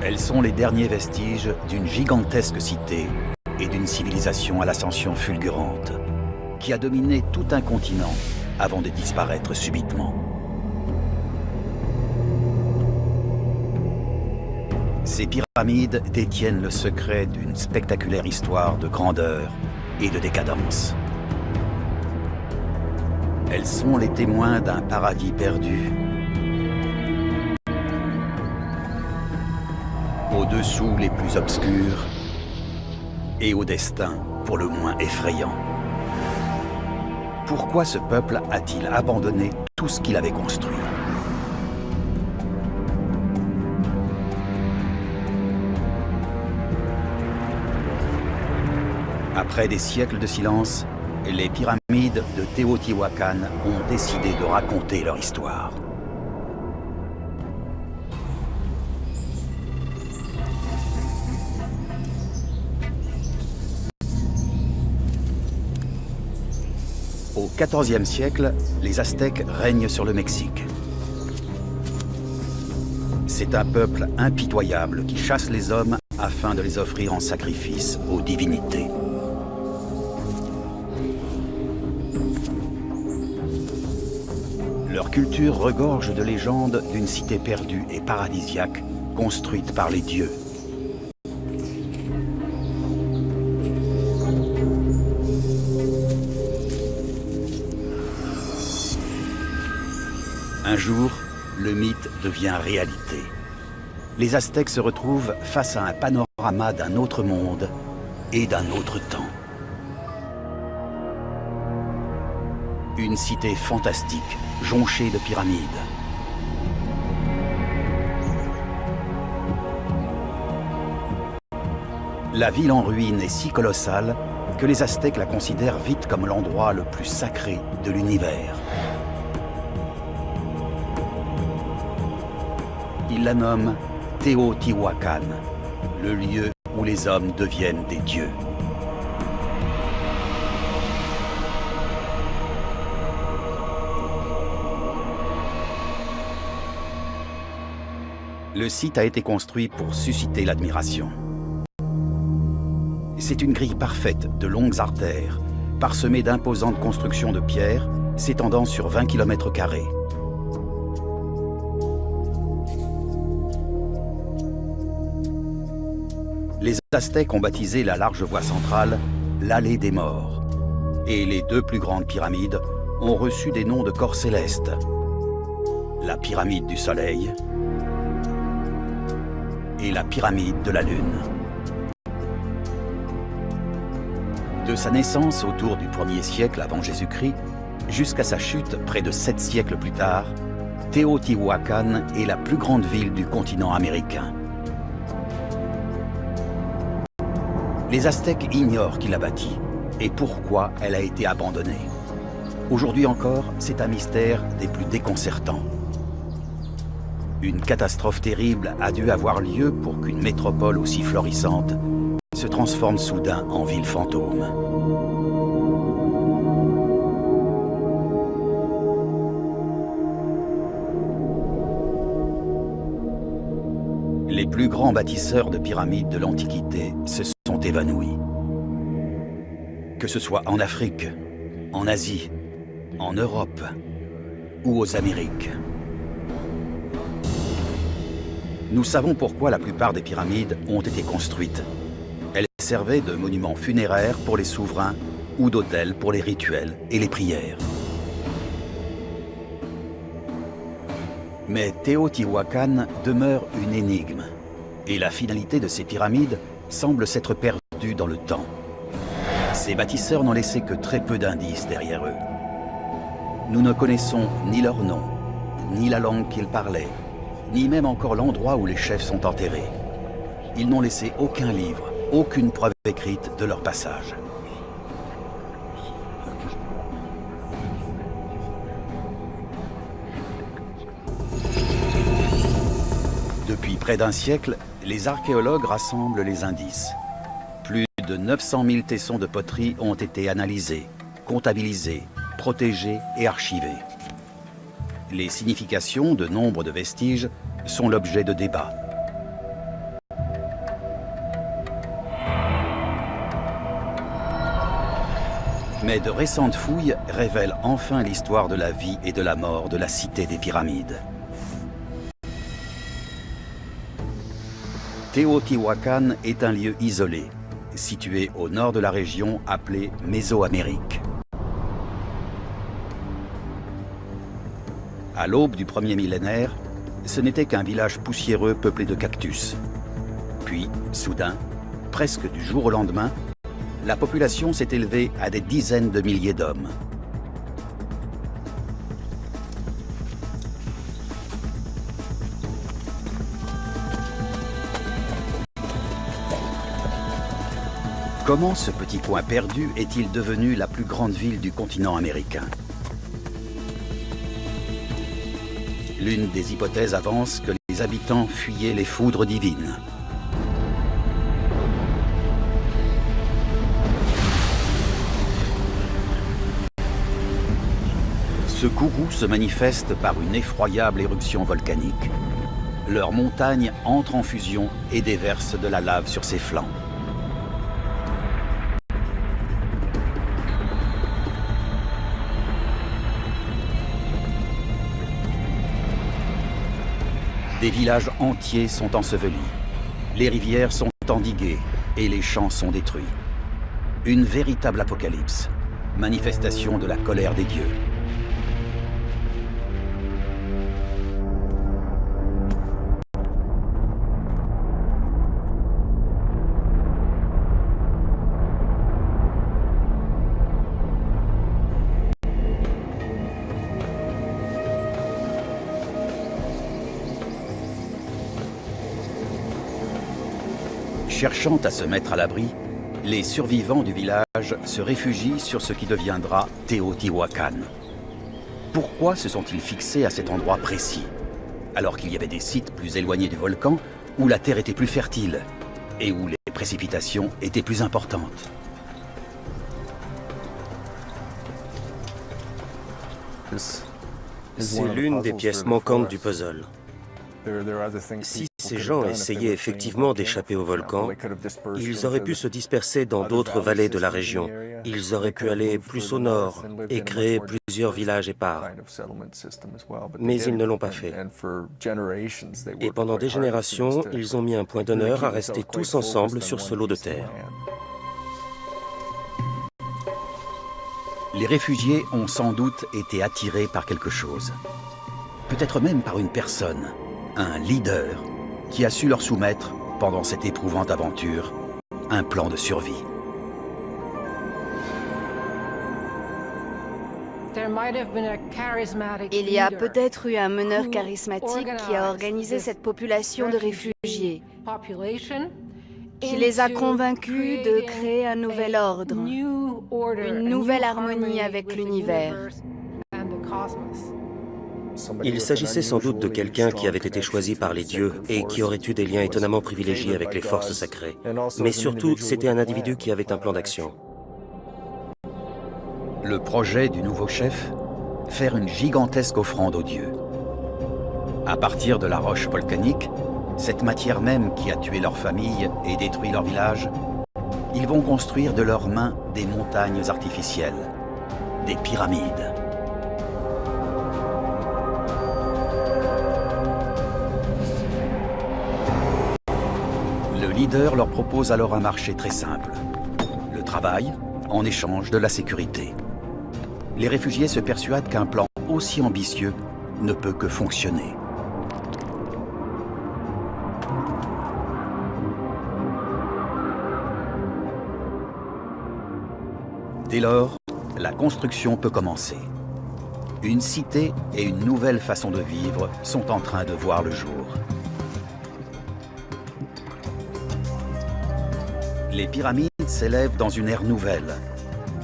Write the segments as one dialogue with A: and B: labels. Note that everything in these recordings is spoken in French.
A: Elles sont les derniers vestiges d'une gigantesque cité et d'une civilisation à l'ascension fulgurante, qui a dominé tout un continent avant de disparaître subitement. Ces pyramides détiennent le secret d'une spectaculaire histoire de grandeur et de décadence. Elles sont les témoins d'un paradis perdu, aux dessous les plus obscurs et au destin pour le moins effrayant. Pourquoi ce peuple a-t-il abandonné tout ce qu'il avait construit? Après des siècles de silence, les pyramides de Teotihuacan ont décidé de raconter leur histoire. Au XIVe siècle, les Aztèques règnent sur le Mexique. C'est un peuple impitoyable qui chasse les hommes afin de les offrir en sacrifice aux divinités. Leur culture regorge de légendes d'une cité perdue et paradisiaque construite par les dieux. Un jour, le mythe devient réalité. Les Aztèques se retrouvent face à un panorama d'un autre monde et d'un autre temps. Une cité fantastique, jonchée de pyramides. La ville en ruine est si colossale que les Aztèques la considèrent vite comme l'endroit le plus sacré de l'univers. Ils la nomment Teotihuacan, le lieu où les hommes deviennent des dieux. Le site a été construit pour susciter l'admiration. C'est une grille parfaite de longues artères, parsemée d'imposantes constructions de pierre s'étendant sur 20 km². Les Aztèques ont baptisé la large voie centrale l'Allée des Morts. Et les deux plus grandes pyramides ont reçu des noms de corps célestes. La pyramide du Soleil et la pyramide de la Lune. De sa naissance autour du 1er siècle avant Jésus-Christ jusqu'à sa chute près de 7 siècles plus tard, Teotihuacan est la plus grande ville du continent américain. Les Aztèques ignorent qui l'a bâtie et pourquoi elle a été abandonnée. Aujourd'hui encore, c'est un mystère des plus déconcertants. Une catastrophe terrible a dû avoir lieu pour qu'une métropole aussi florissante se transforme soudain en ville fantôme. Les plus grands bâtisseurs de pyramides de l'Antiquité se sont évanouis. Que ce soit en Afrique, en Asie, en Europe ou aux Amériques. Nous savons pourquoi la plupart des pyramides ont été construites. Elles servaient de monuments funéraires pour les souverains ou d'hôtels pour les rituels et les prières. Mais Teotihuacan demeure une énigme, et la finalité de ces pyramides semble s'être perdue dans le temps. Ces bâtisseurs n'ont laissé que très peu d'indices derrière eux. Nous ne connaissons ni leur nom, ni la langue qu'ils parlaient, ni même encore l'endroit où les chefs sont enterrés. Ils n'ont laissé aucun livre, aucune preuve écrite de leur passage. Depuis près d'un siècle, les archéologues rassemblent les indices. Plus de 900 000 tessons de poterie ont été analysés, comptabilisés, protégés et archivés. Les significations de nombre de vestiges sont l'objet de débats. Mais de récentes fouilles révèlent enfin l'histoire de la vie et de la mort de la cité des pyramides. Teotihuacan est un lieu isolé, situé au nord de la région appelée Mésoamérique. À l'aube du premier millénaire, ce n'était qu'un village poussiéreux peuplé de cactus. Puis, soudain, presque du jour au lendemain, la population s'est élevée à des dizaines de milliers d'hommes. Comment ce petit coin perdu est-il devenu la plus grande ville du continent américain? L'une des hypothèses avance que les habitants fuyaient les foudres divines. Ce courroux se manifeste par une effroyable éruption volcanique. Leur montagne entre en fusion et déverse de la lave sur ses flancs. Des villages entiers sont ensevelis. Les rivières sont endiguées et les champs sont détruits. Une véritable apocalypse, manifestation de la colère des dieux. Cherchant à se mettre à l'abri, les survivants du village se réfugient sur ce qui deviendra Teotihuacan. Pourquoi se sont-ils fixés à cet endroit précis, alors qu'il y avait des sites plus éloignés du volcan où la terre était plus fertile et où les précipitations étaient plus importantes?
B: C'est l'une des pièces manquantes du puzzle. Si ces gens essayaient effectivement d'échapper au volcan, ils auraient pu se disperser dans d'autres vallées de la région. Ils auraient pu aller plus au nord et créer plusieurs villages épars. Mais ils ne l'ont pas fait. Et pendant des générations, ils ont mis un point d'honneur à rester tous ensemble sur ce lot de terre.
A: Les réfugiés ont sans doute été attirés par quelque chose. Peut-être même par une personne, un leader, qui a su leur soumettre, pendant cette éprouvante aventure, un plan de survie.
C: Il y a peut-être eu un meneur charismatique qui a organisé cette population de réfugiés, qui les a convaincus de créer un nouvel ordre, une nouvelle harmonie avec l'univers.
B: Il s'agissait sans doute de quelqu'un qui avait été choisi par les dieux et qui aurait eu des liens étonnamment privilégiés avec les forces sacrées. Mais surtout, c'était un individu qui avait un plan d'action.
A: Le projet du nouveau chef, faire une gigantesque offrande aux dieux. À partir de la roche volcanique, cette matière même qui a tué leur famille et détruit leur village, ils vont construire de leurs mains des montagnes artificielles, des pyramides. Le leader leur propose alors un marché très simple. Le travail en échange de la sécurité. Les réfugiés se persuadent qu'un plan aussi ambitieux ne peut que fonctionner. Dès lors, la construction peut commencer. Une cité et une nouvelle façon de vivre sont en train de voir le jour. Les pyramides s'élèvent dans une ère nouvelle,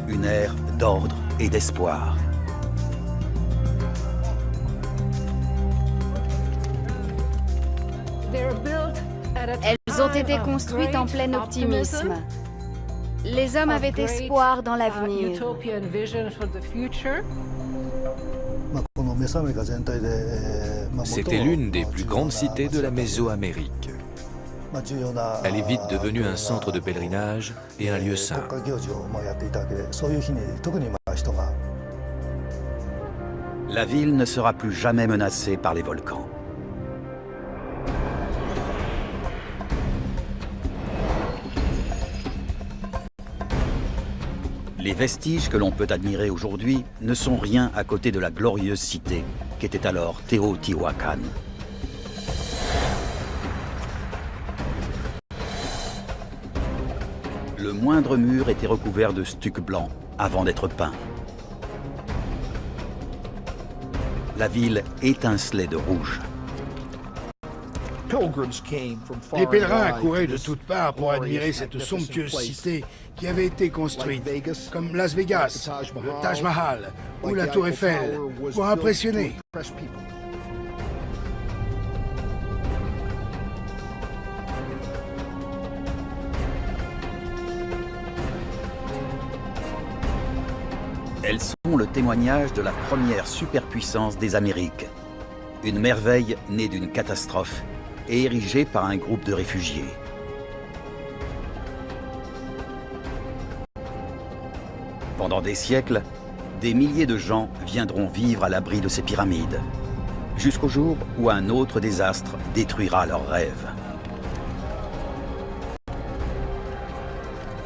A: une ère d'ordre et d'espoir.
C: Elles ont été construites en plein optimisme. Les hommes avaient espoir dans l'avenir.
D: C'était l'une des plus grandes cités de la Mésoamérique. Elle est vite devenue un centre de pèlerinage et un lieu saint.
A: La ville ne sera plus jamais menacée par les volcans. Les vestiges que l'on peut admirer aujourd'hui ne sont rien à côté de la glorieuse cité qu'était alors Teotihuacan. Le moindre mur était recouvert de stuc blanc avant d'être peint. La ville étincelait de rouge.
E: Les pèlerins accouraient de toutes parts pour admirer cette somptueuse cité qui avait été construite, comme Las Vegas, le Taj Mahal ou la Tour Eiffel, pour impressionner.
A: Elles sont le témoignage de la première superpuissance des Amériques. Une merveille née d'une catastrophe et érigée par un groupe de réfugiés. Pendant des siècles, des milliers de gens viendront vivre à l'abri de ces pyramides, jusqu'au jour où un autre désastre détruira leurs rêves.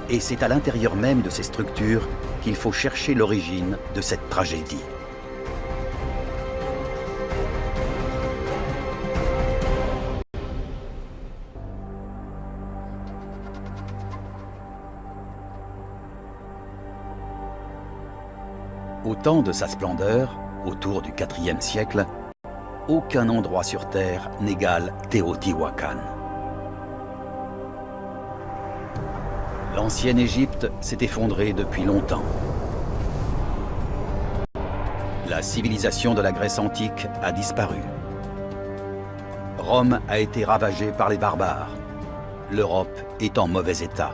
A: Et c'est à l'intérieur même de ces structures qu'il faut chercher l'origine de cette tragédie. Au temps de sa splendeur, autour du IVe siècle, aucun endroit sur Terre n'égale Teotihuacan. L'ancienne Égypte s'est effondrée depuis longtemps. La civilisation de la Grèce antique a disparu. Rome a été ravagée par les barbares. L'Europe est en mauvais état.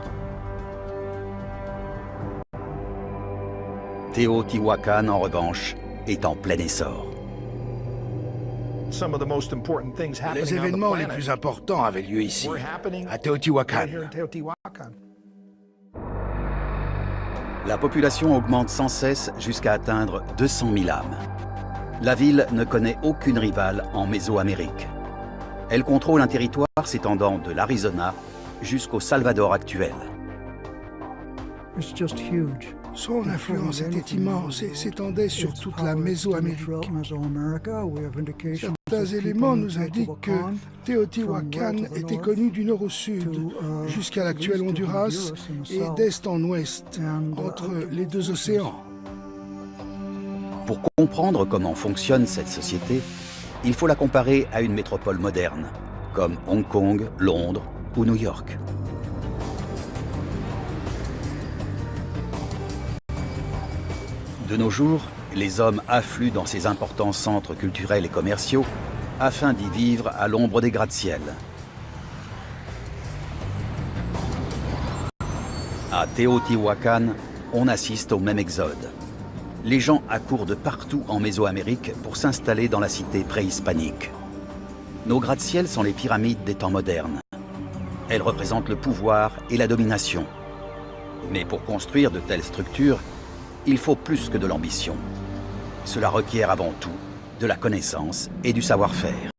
A: Teotihuacan, en revanche, est en plein essor.
E: Les événements les plus importants avaient lieu ici, à Teotihuacan.
A: La population augmente sans cesse jusqu'à atteindre 200 000 âmes. La ville ne connaît aucune rivale en Mésoamérique. Elle contrôle un territoire s'étendant de l'Arizona jusqu'au Salvador actuel.
E: Son influence était immense et s'étendait sur toute la Mésoamérique. Certains éléments nous indiquent que Teotihuacan était connu du nord au sud, jusqu'à l'actuel Honduras, et d'est en ouest, entre les deux océans.
A: Pour comprendre comment fonctionne cette société, il faut la comparer à une métropole moderne, comme Hong Kong, Londres ou New York. De nos jours, les hommes affluent dans ces importants centres culturels et commerciaux afin d'y vivre à l'ombre des gratte-ciel. À Teotihuacan, on assiste au même exode. Les gens accourent de partout en Mésoamérique pour s'installer dans la cité préhispanique. Nos gratte-ciel sont les pyramides des temps modernes. Elles représentent le pouvoir et la domination. Mais pour construire de telles structures, il faut plus que de l'ambition. Cela requiert avant tout de la connaissance et du savoir-faire.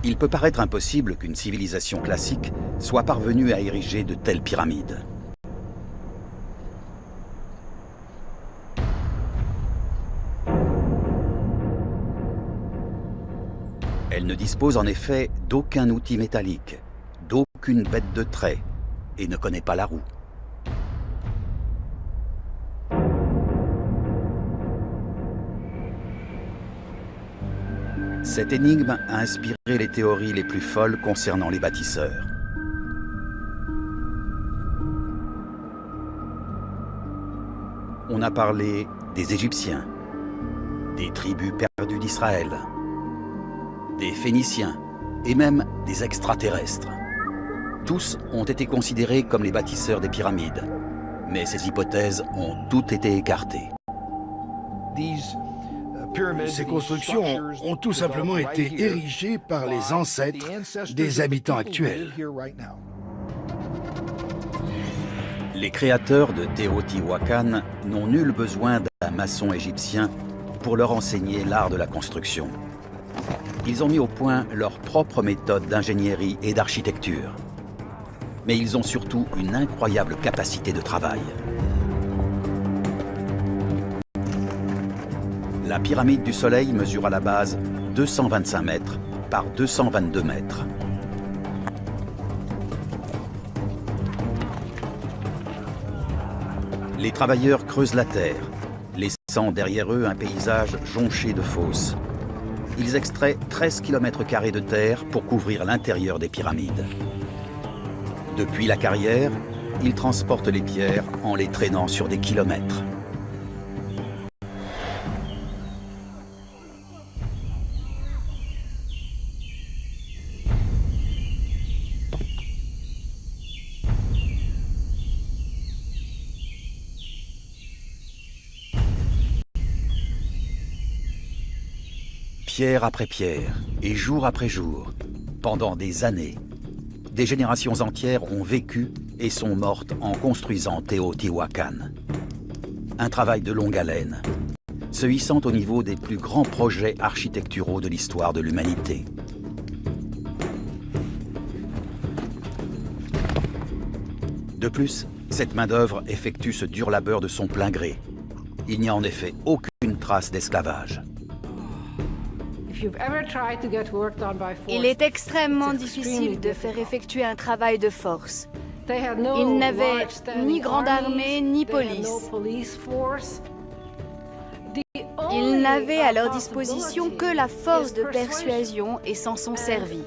A: Il peut paraître impossible qu'une civilisation classique soit parvenue à ériger de telles pyramides. Elle ne dispose en effet d'aucun outil métallique, d'aucune bête de trait, et ne connaît pas la roue. Cette énigme a inspiré les théories les plus folles concernant les bâtisseurs. On a parlé des Égyptiens, des tribus perdues d'Israël, des Phéniciens et même des extraterrestres. Tous ont été considérés comme les bâtisseurs des pyramides, mais ces hypothèses ont toutes été écartées.
E: Ces constructions ont tout simplement été érigées par les ancêtres des habitants actuels.
A: Les créateurs de Teotihuacan n'ont nul besoin d'un maçon égyptien pour leur enseigner l'art de la construction. Ils ont mis au point leur propre méthode d'ingénierie et d'architecture. Mais ils ont surtout une incroyable capacité de travail. La pyramide du Soleil mesure à la base 225 mètres par 222 mètres. Les travailleurs creusent la terre, laissant derrière eux un paysage jonché de fosses. Ils extraient 13 km² de terre pour couvrir l'intérieur des pyramides. Depuis la carrière, ils transportent les pierres en les traînant sur des kilomètres. Pierre après pierre, et jour après jour, pendant des années, des générations entières ont vécu et sont mortes en construisant Teotihuacan. Un travail de longue haleine, se hissant au niveau des plus grands projets architecturaux de l'histoire de l'humanité. De plus, cette main-d'œuvre effectue ce dur labeur de son plein gré. Il n'y a en effet aucune trace d'esclavage.
C: Il est extrêmement difficile de faire effectuer un travail de force. Ils n'avaient ni grande armée, ni police. Ils n'avaient à leur disposition que la force de persuasion et s'en sont servis.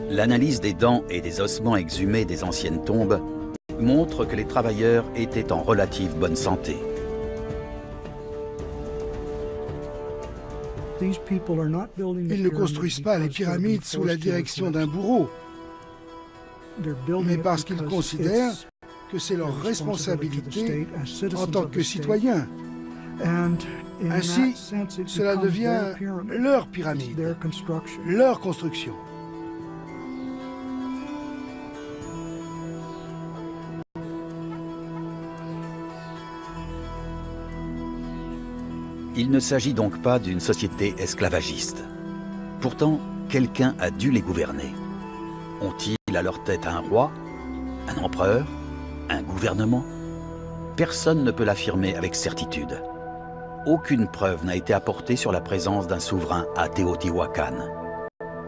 A: L'analyse des dents et des ossements exhumés des anciennes tombes montre que les travailleurs étaient en relative bonne santé.
E: Ils ne construisent pas les pyramides sous la direction d'un bourreau, mais parce qu'ils considèrent que c'est leur responsabilité en tant que citoyens. Ainsi, cela devient leur pyramide, leur construction.
A: Il ne s'agit donc pas d'une société esclavagiste. Pourtant, quelqu'un a dû les gouverner. Ont-ils à leur tête un roi, un empereur, un gouvernement? Personne ne peut l'affirmer avec certitude. Aucune preuve n'a été apportée sur la présence d'un souverain à Teotihuacan.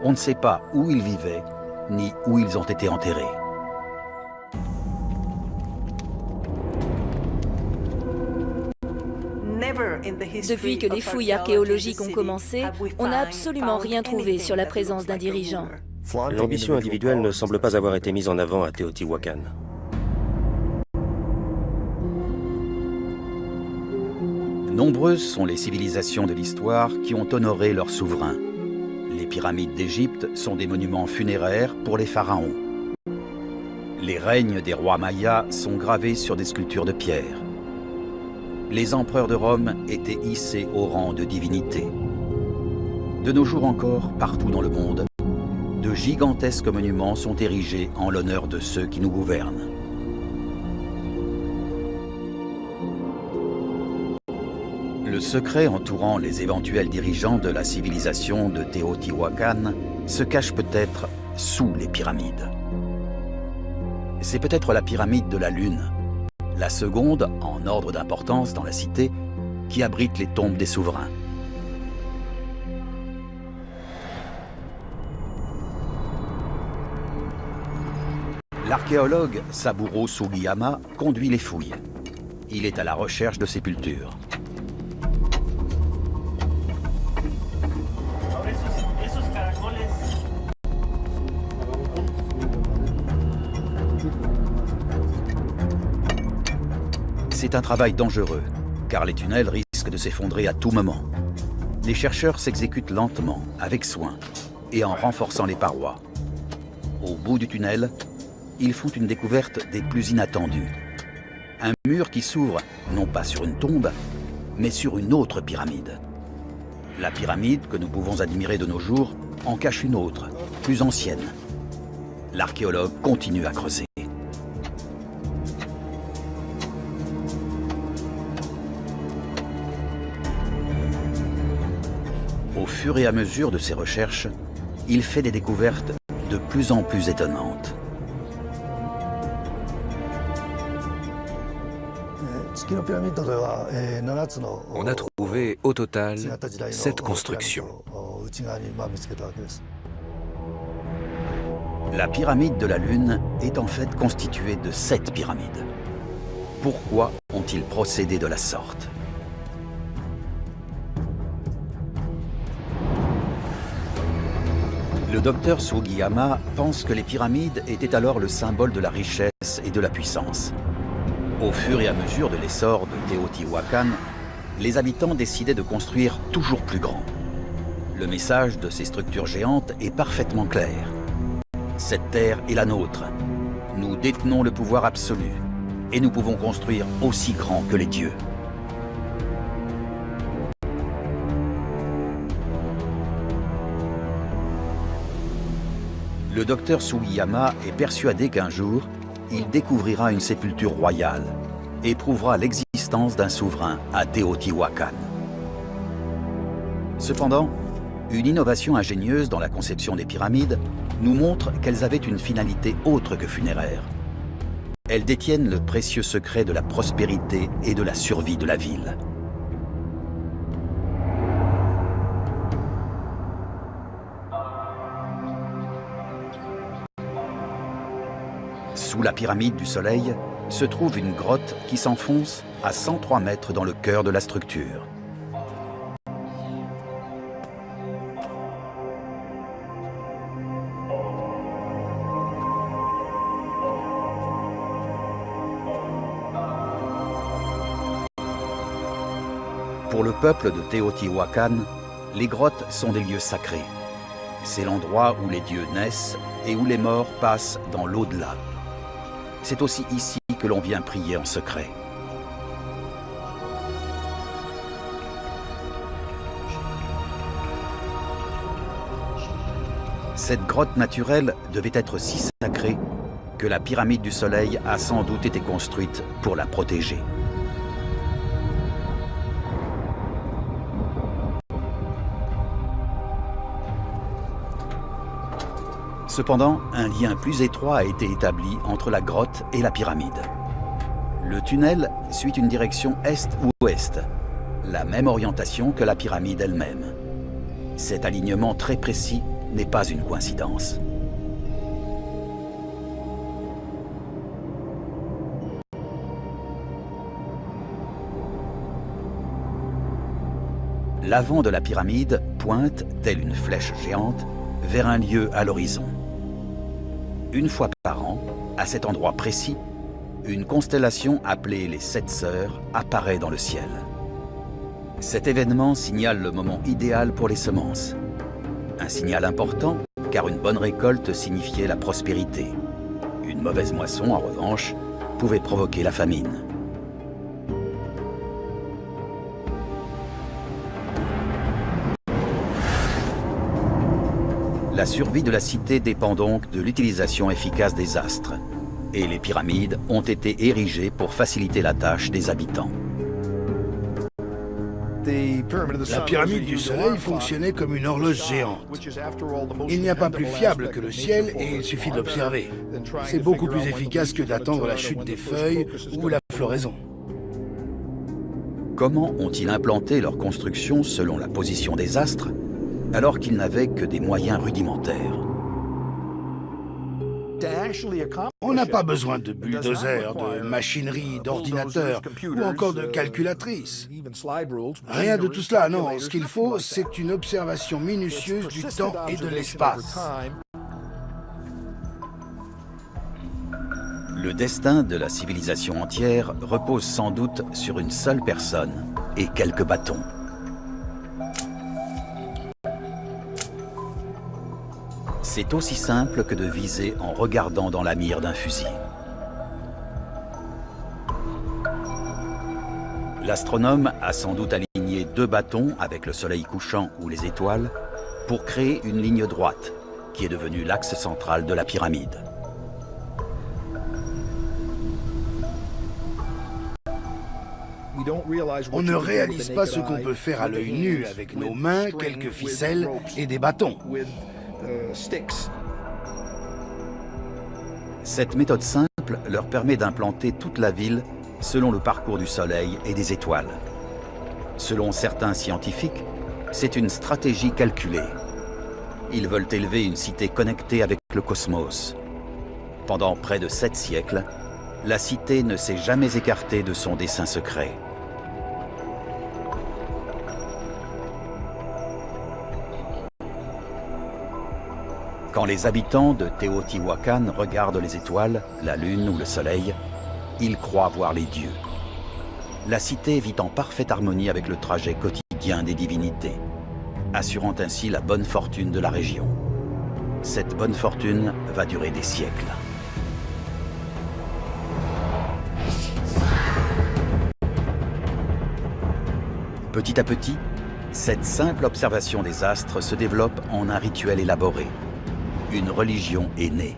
A: On ne sait pas où ils vivaient, ni où ils ont été enterrés.
F: Depuis que les fouilles archéologiques ont commencé, on n'a absolument rien trouvé sur la présence d'un dirigeant.
B: L'ambition individuelle ne semble pas avoir été mise en avant à Teotihuacan.
A: Nombreuses sont les civilisations de l'histoire qui ont honoré leurs souverains. Les pyramides d'Égypte sont des monuments funéraires pour les pharaons. Les règnes des rois mayas sont gravés sur des sculptures de pierre. Les empereurs de Rome étaient hissés au rang de divinité. De nos jours encore, partout dans le monde, de gigantesques monuments sont érigés en l'honneur de ceux qui nous gouvernent. Le secret entourant les éventuels dirigeants de la civilisation de Teotihuacan se cache peut-être sous les pyramides. C'est peut-être la pyramide de la Lune, la seconde en ordre d'importance dans la cité, qui abrite les tombes des souverains. L'archéologue Saburo Sugiyama conduit les fouilles. Il est à la recherche de sépultures. C'est un travail dangereux, car les tunnels risquent de s'effondrer à tout moment. Les chercheurs s'exécutent lentement, avec soin, et en renforçant les parois. Au bout du tunnel, ils font une découverte des plus inattendues. Un mur qui s'ouvre non pas sur une tombe, mais sur une autre pyramide. La pyramide que nous pouvons admirer de nos jours en cache une autre, plus ancienne. L'archéologue continue à creuser. Au fur et à mesure de ses recherches, il fait des découvertes de plus en plus étonnantes.
D: On a trouvé au total 7 constructions.
A: La pyramide de la Lune est en fait constituée de 7 pyramides. Pourquoi ont-ils procédé de la sorte? Le docteur Sugiyama pense que les pyramides étaient alors le symbole de la richesse et de la puissance. Au fur et à mesure de l'essor de Teotihuacan, les habitants décidaient de construire toujours plus grand. Le message de ces structures géantes est parfaitement clair. Cette terre est la nôtre. Nous détenons le pouvoir absolu et nous pouvons construire aussi grand que les dieux. Le docteur Sugiyama est persuadé qu'un jour, il découvrira une sépulture royale et prouvera l'existence d'un souverain à Teotihuacan. Cependant, une innovation ingénieuse dans la conception des pyramides nous montre qu'elles avaient une finalité autre que funéraire. Elles détiennent le précieux secret de la prospérité et de la survie de la ville. Sous la pyramide du Soleil se trouve une grotte qui s'enfonce à 103 mètres dans le cœur de la structure. Pour le peuple de Teotihuacan, les grottes sont des lieux sacrés. C'est l'endroit où les dieux naissent et où les morts passent dans l'au-delà. C'est aussi ici que l'on vient prier en secret. Cette grotte naturelle devait être si sacrée que la pyramide du Soleil a sans doute été construite pour la protéger. Cependant, un lien plus étroit a été établi entre la grotte et la pyramide. Le tunnel suit une direction est-ouest, la même orientation que la pyramide elle-même. Cet alignement très précis n'est pas une coïncidence. L'avant de la pyramide pointe, telle une flèche géante, vers un lieu à l'horizon. Une fois par an, à cet endroit précis, une constellation appelée les 7 Sœurs apparaît dans le ciel. Cet événement signale le moment idéal pour les semences. Un signal important, car une bonne récolte signifiait la prospérité. Une mauvaise moisson, en revanche, pouvait provoquer la famine. La survie de la cité dépend donc de l'utilisation efficace des astres, et les pyramides ont été érigées pour faciliter la tâche des habitants.
E: La pyramide du Soleil fonctionnait comme une horloge géante. Il n'y a pas plus fiable que le ciel et il suffit de l'observer. C'est beaucoup plus efficace que d'attendre la chute des feuilles ou la floraison.
A: Comment ont-ils implanté leur construction selon la position des astres, alors qu'ils n'avaient que des moyens rudimentaires?
E: On n'a pas besoin de bulldozers, de machinerie, d'ordinateurs ou encore de calculatrices. Rien de tout cela, non. Ce qu'il faut, c'est une observation minutieuse du temps et de l'espace.
A: Le destin de la civilisation entière repose sans doute sur une seule personne et quelques bâtons. C'est aussi simple que de viser en regardant dans la mire d'un fusil. L'astronome a sans doute aligné 2 bâtons avec le soleil couchant ou les étoiles pour créer une ligne droite qui est devenue l'axe central de la pyramide.
E: On ne réalise pas ce qu'on peut faire à l'œil nu avec nos mains, quelques ficelles et des bâtons.
A: Cette méthode simple leur permet d'implanter toute la ville selon le parcours du Soleil et des étoiles. Selon certains scientifiques, c'est une stratégie calculée. Ils veulent élever une cité connectée avec le cosmos. Pendant près de 7 siècles, la cité ne s'est jamais écartée de son dessein secret. Quand les habitants de Teotihuacan regardent les étoiles, la lune ou le soleil, ils croient voir les dieux. La cité vit en parfaite harmonie avec le trajet quotidien des divinités, assurant ainsi la bonne fortune de la région. Cette bonne fortune va durer des siècles. Petit à petit, cette simple observation des astres se développe en un rituel élaboré. Une religion est née.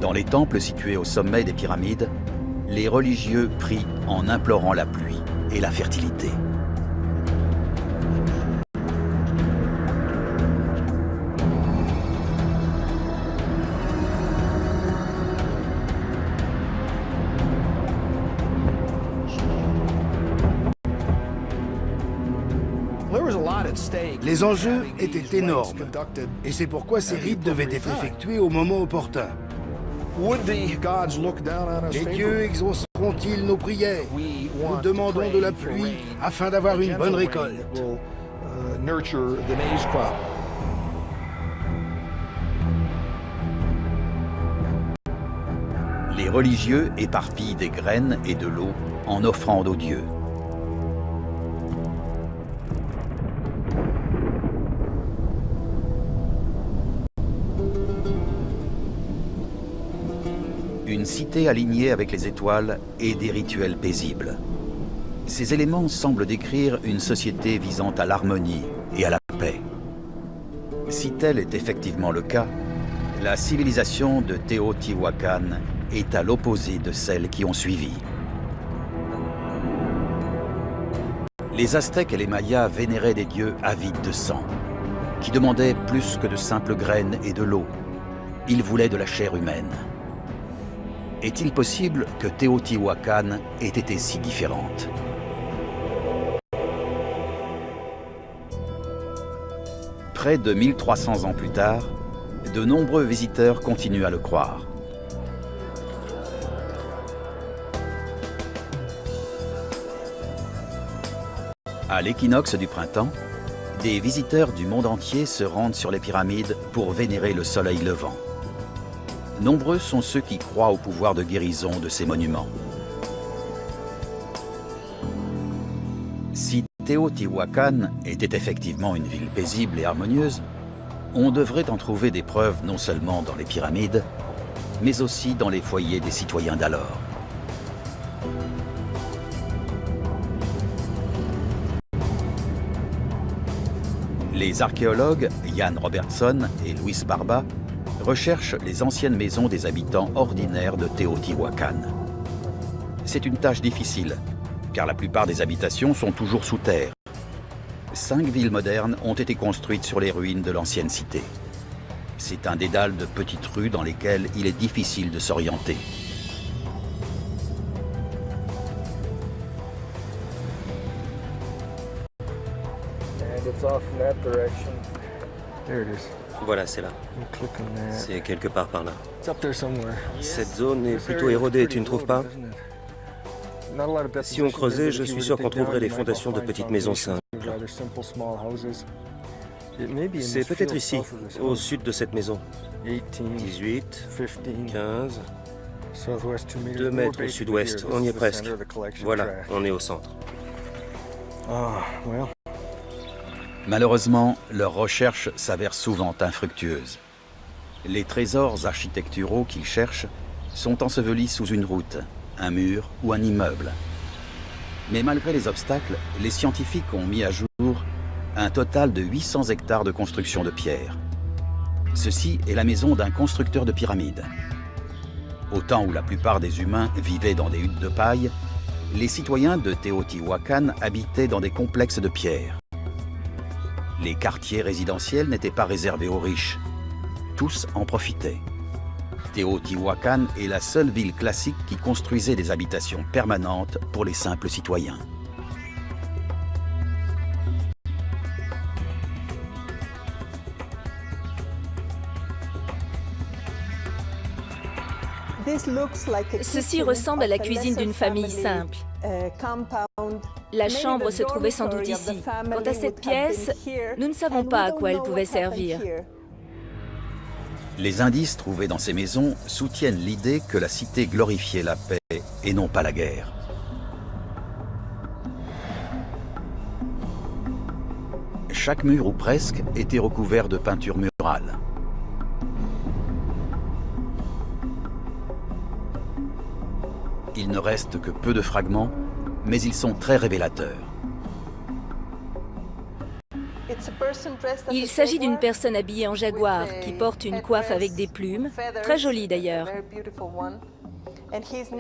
A: Dans les temples situés au sommet des pyramides, les religieux prient en implorant la pluie et la fertilité.
E: Les enjeux étaient énormes, et c'est pourquoi ces rites devaient être effectués au moment opportun. Les dieux exauceront-ils nos prières? Nous demandons de la pluie afin d'avoir une bonne récolte.
A: Les religieux éparpillent des graines et de l'eau en offrande aux dieux. Une cité alignée avec les étoiles et des rituels paisibles. Ces éléments semblent décrire une société visant à l'harmonie et à la paix. Si tel est effectivement le cas, la civilisation de Teotihuacan est à l'opposé de celles qui ont suivi. Les Aztèques et les Mayas vénéraient des dieux avides de sang, qui demandaient plus que de simples graines et de l'eau. Ils voulaient de la chair humaine. Est-il possible que Teotihuacan ait été si différente? Près de 1300 ans plus tard, de nombreux visiteurs continuent à le croire. À l'équinoxe du printemps, des visiteurs du monde entier se rendent sur les pyramides pour vénérer le soleil levant. Nombreux sont ceux qui croient au pouvoir de guérison de ces monuments. Si Teotihuacan était effectivement une ville paisible et harmonieuse, on devrait en trouver des preuves non seulement dans les pyramides, mais aussi dans les foyers des citoyens d'alors. Les archéologues Jan Robertson et Luis Barba recherchent les anciennes maisons des habitants ordinaires de Teotihuacan. C'est une tâche difficile, car la plupart des habitations sont toujours sous terre. 5 villes modernes ont été construites sur les ruines de l'ancienne cité. C'est un dédale de petites rues dans lesquelles il est difficile de s'orienter.
B: Voilà, c'est là. C'est quelque part par là. Cette zone est plutôt érodée, tu ne trouves pas? Si on creusait, je suis sûr qu'on trouverait des fondations de petites maisons simples. C'est peut-être ici, au sud de cette maison. 18, 15, 2 mètres au sud-ouest, on y est presque. Voilà, on est au centre.
A: Malheureusement, leurs recherches s'avèrent souvent infructueuses. Les trésors architecturaux qu'ils cherchent sont ensevelis sous une route, un mur ou un immeuble. Mais malgré les obstacles, les scientifiques ont mis à jour un total de 800 hectares de construction de pierre. Ceci est la maison d'un constructeur de pyramides. Au temps où la plupart des humains vivaient dans des huttes de paille, les citoyens de Teotihuacan habitaient dans des complexes de pierre. Les quartiers résidentiels n'étaient pas réservés aux riches. Tous en profitaient. Teotihuacan est la seule ville classique qui construisait des habitations permanentes pour les simples citoyens.
F: Ceci ressemble à la cuisine d'une famille simple. La chambre se trouvait sans doute ici. Quant à cette pièce, nous ne savons pas à quoi elle pouvait servir.
A: Les indices trouvés dans ces maisons soutiennent l'idée que la cité glorifiait la paix et non pas la guerre. Chaque mur ou presque était recouvert de peintures murales. Il ne reste que peu de fragments, mais ils sont très révélateurs.
F: Il s'agit d'une personne habillée en jaguar qui porte une coiffe avec des plumes, très jolie d'ailleurs.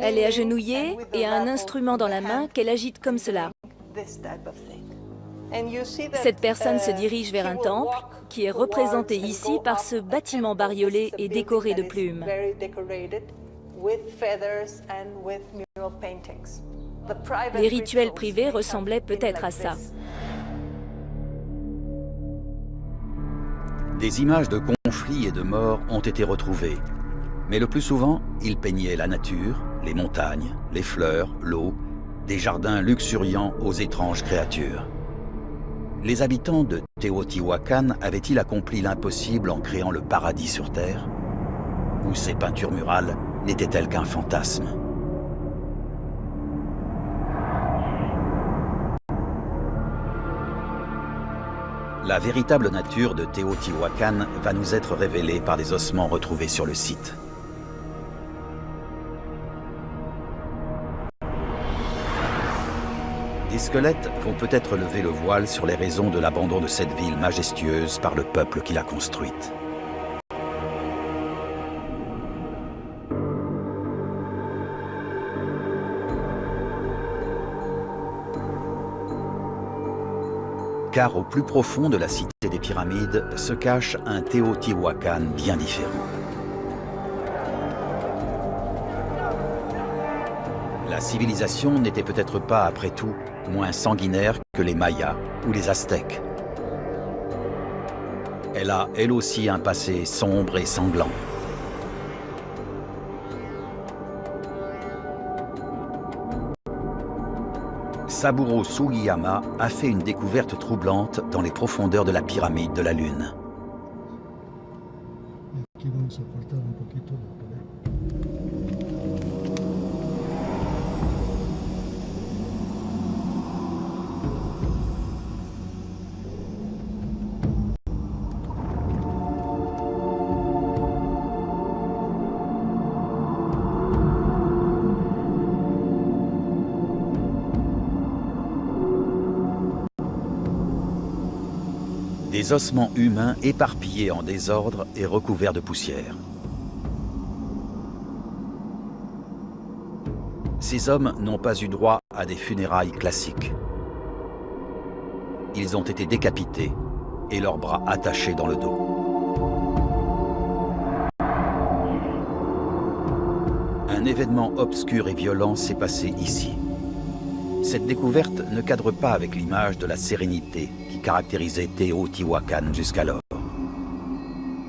F: Elle est agenouillée et a un instrument dans la main qu'elle agite comme cela. Cette personne se dirige vers un temple qui est représenté ici par ce bâtiment bariolé et décoré de plumes. Les rituels privés ressemblaient peut-être à ça.
A: Des images de conflits et de morts ont été retrouvées. Mais le plus souvent, ils peignaient la nature, les montagnes, les fleurs, l'eau, des jardins luxuriants aux étranges créatures. Les habitants de Teotihuacan avaient-ils accompli l'impossible en créant le paradis sur Terre? Ou ces peintures murales n'étaient-elles qu'un fantasme? La véritable nature de Teotihuacan va nous être révélée par des ossements retrouvés sur le site. Des squelettes vont peut-être lever le voile sur les raisons de l'abandon de cette ville majestueuse par le peuple qui l'a construite. Car au plus profond de la cité des pyramides se cache un Teotihuacan bien différent. La civilisation n'était peut-être pas, après tout, moins sanguinaire que les Mayas ou les Aztèques. Elle a, elle aussi, un passé sombre et sanglant. Saburo Sugiyama a fait une découverte troublante dans les profondeurs de la pyramide de la Lune. Des ossements humains éparpillés en désordre et recouverts de poussière. Ces hommes n'ont pas eu droit à des funérailles classiques. Ils ont été décapités et leurs bras attachés dans le dos. Un événement obscur et violent s'est passé ici. Cette découverte ne cadre pas avec l'image de la sérénité qui caractérisait Teotihuacan jusqu'alors.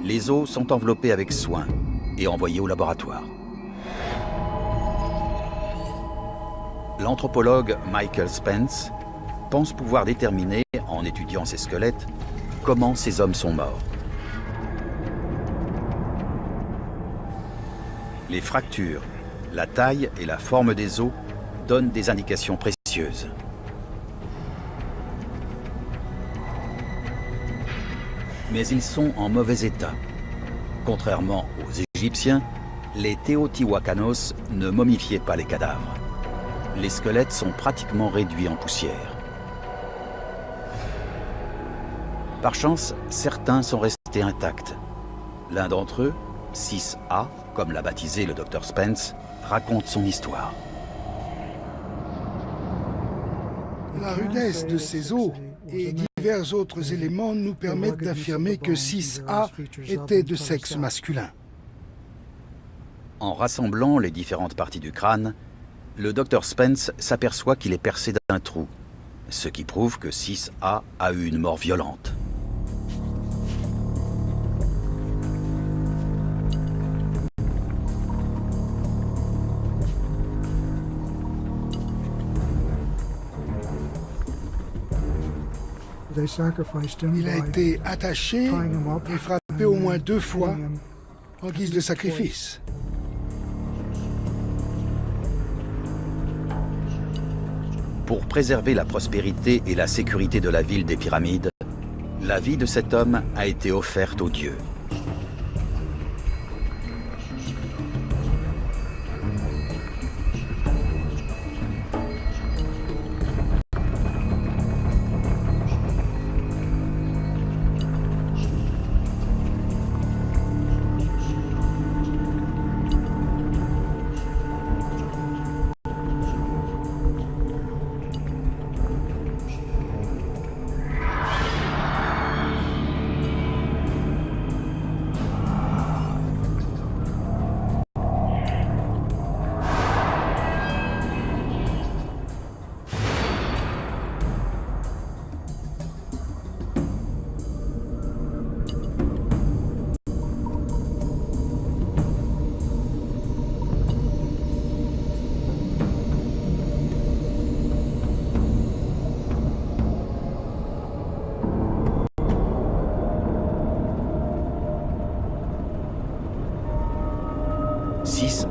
A: Les os sont enveloppés avec soin et envoyés au laboratoire. L'anthropologue Michael Spence pense pouvoir déterminer, en étudiant ces squelettes, comment ces hommes sont morts. Les fractures, la taille et la forme des os donnent des indications précieuses. Mais ils sont en mauvais état. Contrairement aux Égyptiens, Les Teotihuacanos ne momifiaient pas les cadavres. Les squelettes sont pratiquement réduits en poussière. Par chance, certains sont restés intacts. L'un d'entre eux, 6A, comme l'a baptisé le Dr Spence, raconte son histoire.
E: La rudesse de ces os et divers autres éléments nous permettent d'affirmer que 6A était de sexe masculin.
A: En rassemblant les différentes parties du crâne, le Dr Spence s'aperçoit qu'il est percé d'un trou, ce qui prouve que 6A a eu une mort violente.
E: Il a été attaché et frappé au moins 2 fois en guise de sacrifice.
A: Pour préserver la prospérité et la sécurité de la ville des pyramides, la vie de cet homme a été offerte aux dieux.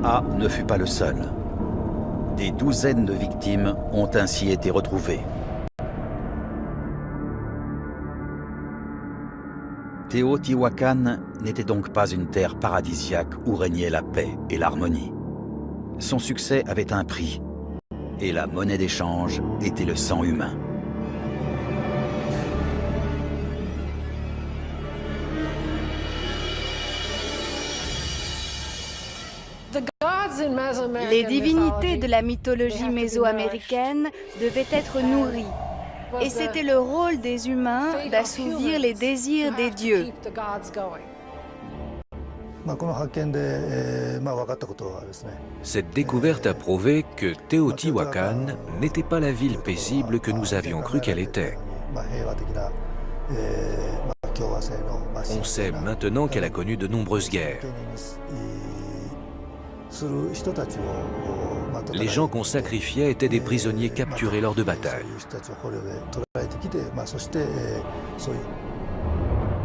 A: A ne fut pas le seul. Des douzaines de victimes ont ainsi été retrouvées. Teotihuacan n'était donc pas une terre paradisiaque où régnait la paix et l'harmonie. Son succès avait un prix, et la monnaie d'échange était le sang humain.
C: Les divinités de la mythologie mésoaméricaine devaient être nourries, et c'était le rôle des humains d'assouvir les désirs des dieux.
D: Cette découverte a prouvé que Teotihuacan n'était pas la ville paisible que nous avions cru qu'elle était. On sait maintenant qu'elle a connu de nombreuses guerres. Les gens qu'on sacrifiait étaient des prisonniers capturés lors de batailles.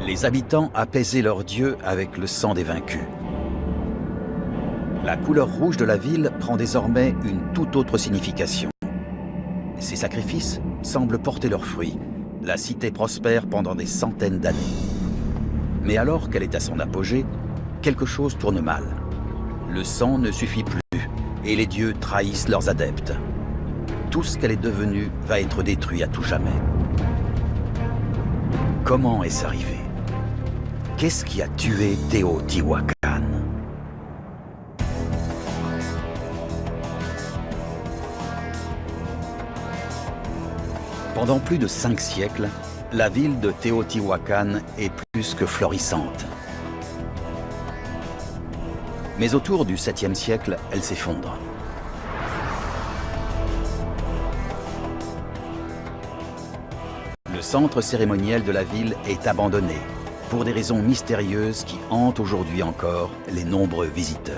A: Les habitants apaisaient leurs dieux avec le sang des vaincus. La couleur rouge de la ville prend désormais une toute autre signification. Ces sacrifices semblent porter leurs fruits. La cité prospère pendant des centaines d'années. Mais alors qu'elle est à son apogée, quelque chose tourne mal. Le sang ne suffit plus et les dieux trahissent leurs adeptes. Tout ce qu'elle est devenue va être détruit à tout jamais. Comment est-ce arrivé? Qu'est-ce qui a tué Teotihuacan? Pendant plus de 5 siècles, la ville de Teotihuacan est plus que florissante. Mais autour du 7e siècle, elle s'effondre. Le centre cérémoniel de la ville est abandonné, pour des raisons mystérieuses qui hantent aujourd'hui encore les nombreux visiteurs.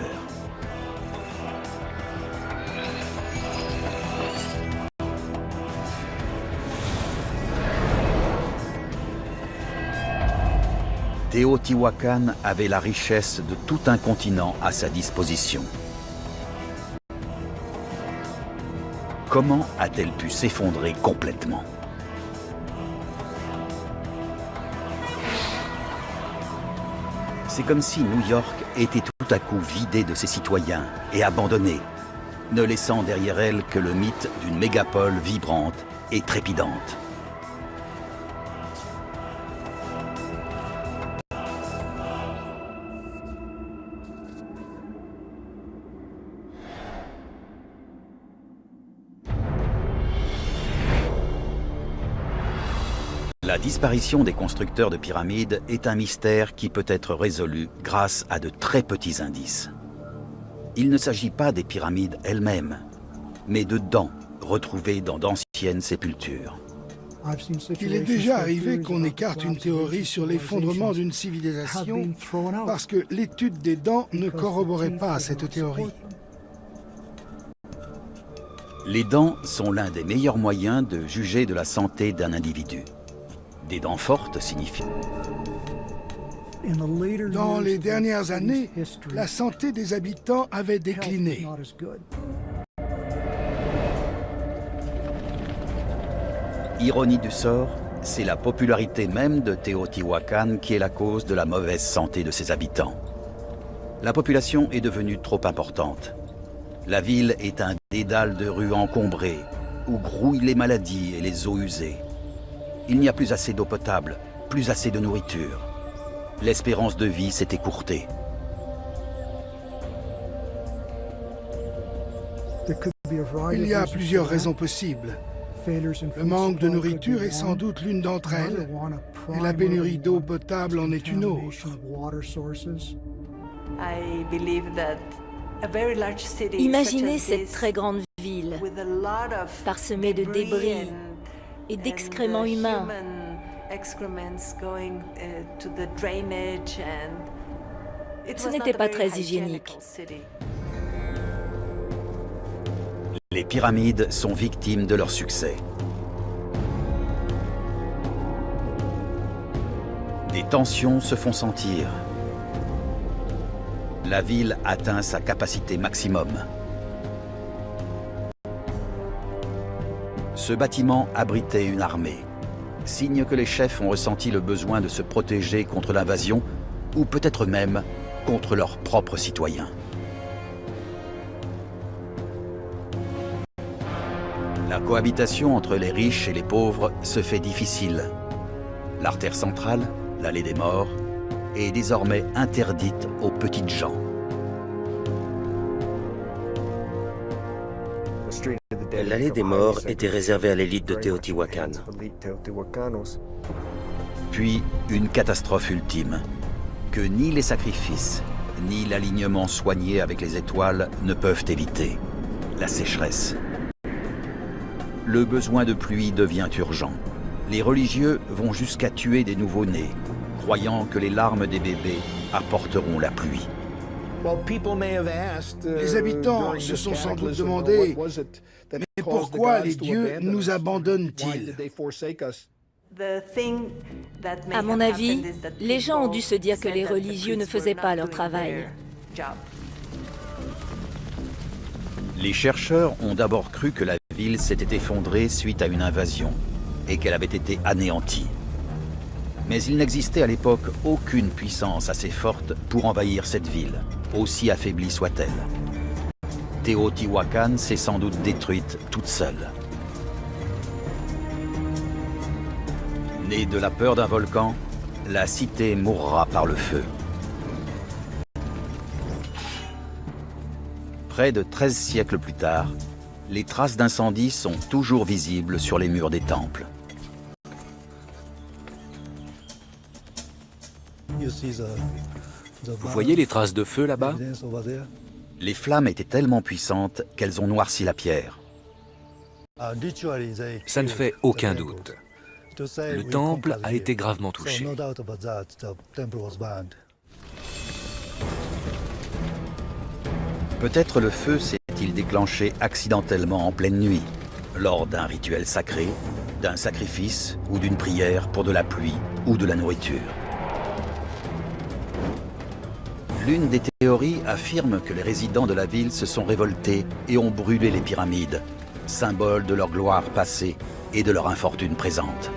A: Teotihuacan avait la richesse de tout un continent à sa disposition. Comment a-t-elle pu s'effondrer complètement? C'est comme si New York était tout à coup vidée de ses citoyens et abandonnée, ne laissant derrière elle que le mythe d'une mégapole vibrante et trépidante. La disparition des constructeurs de pyramides est un mystère qui peut être résolu grâce à de très petits indices. Il ne s'agit pas des pyramides elles-mêmes, mais de dents retrouvées dans d'anciennes sépultures.
E: Il est déjà arrivé qu'on écarte une théorie sur l'effondrement d'une civilisation parce que l'étude des dents ne corroborait pas cette théorie.
A: Les dents sont l'un des meilleurs moyens de juger de la santé d'un individu. Des dents fortes signifient...
E: Dans les dernières années, la santé des habitants avait décliné.
A: Ironie du sort, c'est la popularité même de Teotihuacan qui est la cause de la mauvaise santé de ses habitants. La population est devenue trop importante. La ville est un dédale de rues encombrées, où grouillent les maladies et les eaux usées. Il n'y a plus assez d'eau potable, plus assez de nourriture. L'espérance de vie s'est écourtée.
E: Il y a plusieurs raisons possibles. Le manque de nourriture est sans doute l'une d'entre elles, et la pénurie d'eau potable en est une autre.
F: Imaginez cette très grande ville, parsemée de débris et d'excréments humains. Ce n'était pas très hygiénique.
A: Les pyramides sont victimes de leur succès. Des tensions se font sentir. La ville atteint sa capacité maximum. Ce bâtiment abritait une armée, signe que les chefs ont ressenti le besoin de se protéger contre l'invasion, ou peut-être même contre leurs propres citoyens. La cohabitation entre les riches et les pauvres se fait difficile. L'artère centrale, l'allée des morts, est désormais interdite aux petites gens.
B: L'allée des morts était réservée à l'élite de Teotihuacan.
A: Puis, une catastrophe ultime, que ni les sacrifices, ni l'alignement soigné avec les étoiles ne peuvent éviter. La sécheresse. Le besoin de pluie devient urgent. Les religieux vont jusqu'à tuer des nouveau-nés, croyant que les larmes des bébés apporteront la pluie.
E: Les habitants se sont sans doute demandé « Mais pourquoi les dieux nous abandonnent-ils »
F: À mon avis, les gens ont dû se dire que les religieux ne faisaient pas leur travail.
A: Les chercheurs ont d'abord cru que la ville s'était effondrée suite à une invasion et qu'elle avait été anéantie. Mais il n'existait à l'époque aucune puissance assez forte pour envahir cette ville, aussi affaiblie soit-elle. Teotihuacan s'est sans doute détruite toute seule. Née de la peur d'un volcan, la cité mourra par le feu. Près de 13 siècles plus tard, les traces d'incendie sont toujours visibles sur les murs des temples.
D: Vous voyez les traces de feu là-bas?
A: Les flammes étaient tellement puissantes qu'elles ont noirci la pierre.
D: Ça ne fait aucun doute. Le temple a été gravement touché.
A: Peut-être le feu s'est-il déclenché accidentellement en pleine nuit, lors d'un rituel sacré, d'un sacrifice ou d'une prière pour de la pluie ou de la nourriture. L'une des théories affirme que les résidents de la ville se sont révoltés et ont brûlé les pyramides, symbole de leur gloire passée et de leur infortune présente.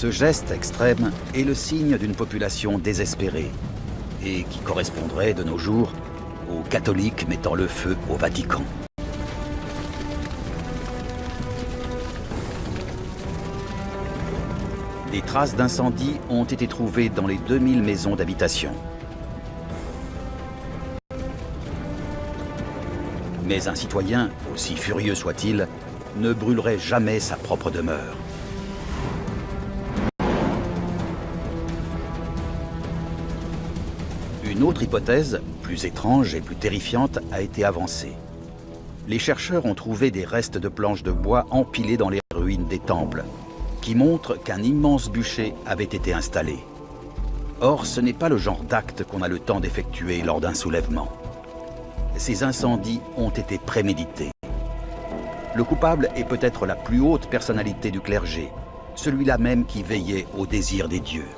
A: Ce geste extrême est le signe d'une population désespérée et qui correspondrait de nos jours aux catholiques mettant le feu au Vatican. Des traces d'incendie ont été trouvées dans les 2000 maisons d'habitation. Mais un citoyen, aussi furieux soit-il, ne brûlerait jamais sa propre demeure. Une autre hypothèse, plus étrange et plus terrifiante, a été avancée. Les chercheurs ont trouvé des restes de planches de bois empilées dans les ruines des temples, qui montrent qu'un immense bûcher avait été installé. Or, ce n'est pas le genre d'acte qu'on a le temps d'effectuer lors d'un soulèvement. Ces incendies ont été prémédités. Le coupable est peut-être la plus haute personnalité du clergé, celui-là même qui veillait au désir des dieux.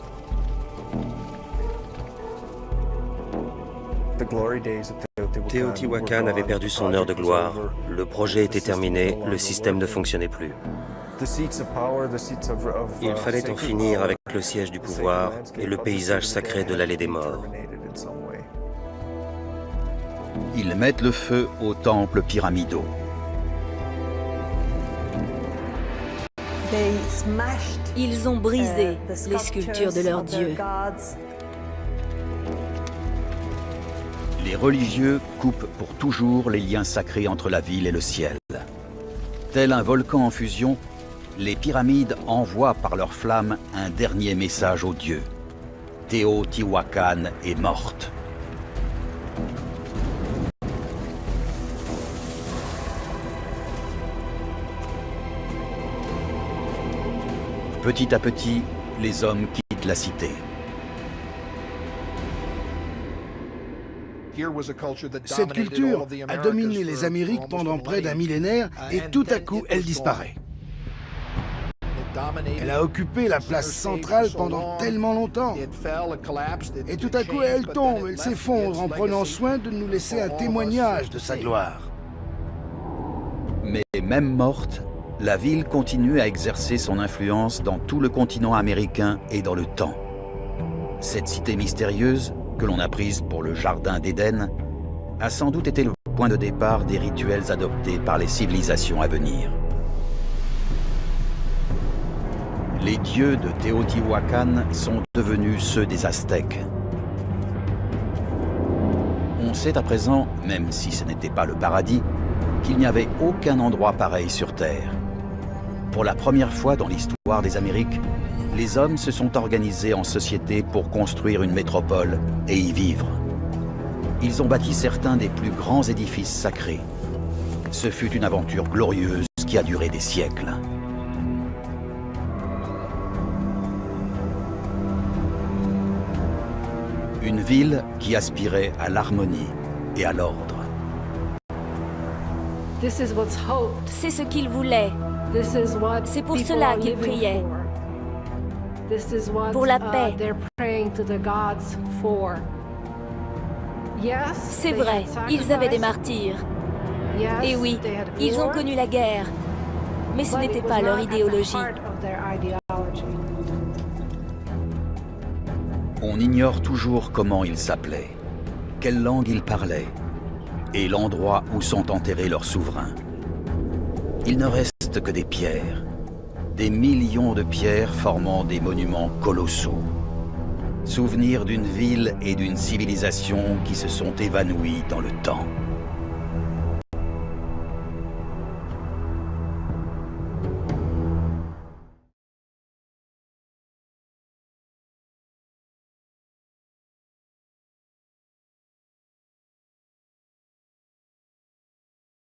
B: Teotihuacan avait perdu son heure de gloire. Le projet était terminé, le système ne fonctionnait plus. Il fallait en finir avec le siège du pouvoir et le paysage sacré de l'allée des morts.
A: Ils mettent le feu aux temples pyramidaux.
F: Ils ont brisé les sculptures de leurs dieux.
A: Les religieux coupent pour toujours les liens sacrés entre la ville et le ciel. Tel un volcan en fusion, les pyramides envoient par leurs flammes un dernier message aux dieux. Teotihuacan est morte. Petit à petit, les hommes quittent la cité.
E: Cette culture a dominé les Amériques pendant près d'un millénaire et tout à coup, elle disparaît. Elle a occupé la place centrale pendant tellement longtemps. Et tout à coup, elle tombe, elle s'effondre en prenant soin de nous laisser un témoignage de sa gloire.
A: Mais même morte, la ville continue à exercer son influence dans tout le continent américain et dans le temps. Cette cité mystérieuse, que l'on a prise pour le Jardin d'Éden, a sans doute été le point de départ des rituels adoptés par les civilisations à venir. Les dieux de Teotihuacan sont devenus ceux des Aztèques. On sait à présent, même si ce n'était pas le paradis, qu'il n'y avait aucun endroit pareil sur Terre. Pour la première fois dans l'histoire des Amériques, les hommes se sont organisés en société pour construire une métropole et y vivre. Ils ont bâti certains des plus grands édifices sacrés. Ce fut une aventure glorieuse qui a duré des siècles. Une ville qui aspirait à l'harmonie et à l'ordre.
F: C'est ce qu'ils voulaient. C'est pour cela qu'ils priaient. Pour la paix. C'est vrai, ils avaient des martyrs. Et oui, ils ont connu la guerre. Mais ce n'était pas leur idéologie.
A: On ignore toujours comment ils s'appelaient, quelle langue ils parlaient, et l'endroit où sont enterrés leurs souverains. Il ne reste que des pierres, des millions de pierres formant des monuments colossaux. Souvenirs d'une ville et d'une civilisation qui se sont évanouies dans le temps.